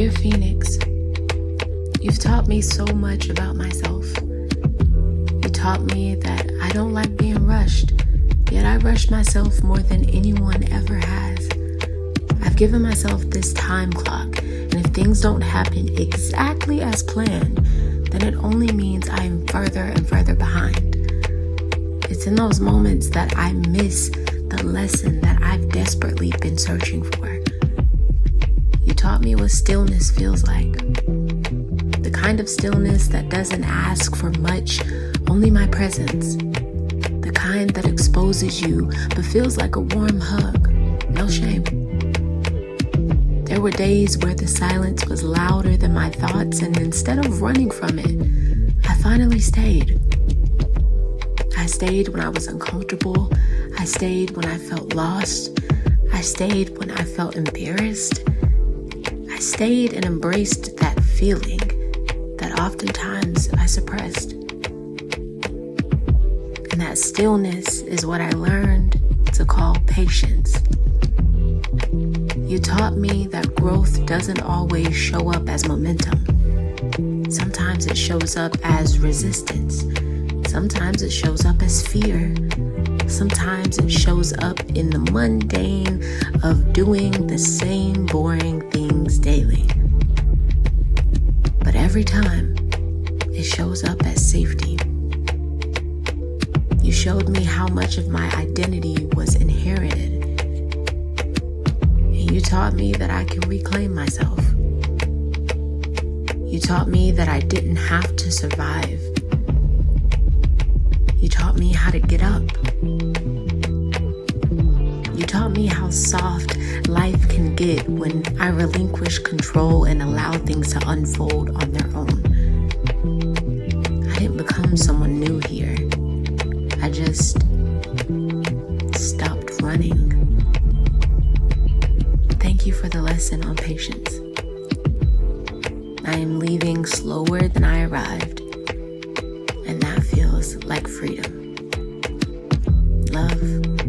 Dear Phoenix, you've taught me so much about myself. You taught me that I don't like being rushed, yet I rush myself more than anyone ever has. I've given myself this time clock, and if things don't happen exactly as planned, then it only means I am further and further behind. It's in those moments that I miss the lesson that I've desperately been searching for. You taught me what stillness feels like. The kind of stillness that doesn't ask for much, only my presence. The kind that exposes you but feels like a warm hug, no shame. There were days where the silence was louder than my thoughts, and instead of running from it, I finally stayed. I stayed when I was uncomfortable. I stayed when I felt lost. I stayed when I felt embarrassed. I stayed and embraced that feeling that oftentimes I suppressed. And that stillness is what I learned to call patience. You taught me that growth doesn't always show up as momentum. Sometimes it shows up as resistance. Sometimes it shows up as fear. Sometimes it shows up in the mundane of doing the same boring things daily. But every time, it shows up as safety. You showed me how much of my identity was inherited. And you taught me that I can reclaim myself. You taught me that I didn't have to survive. You taught me how to get up. You taught me how soft life can get when I relinquish control and allow things to unfold on their own. I didn't become someone new here. I just stopped running. Thank you for the lesson on patience. I am leaving slower than I arrived, and that feels like freedom. Love.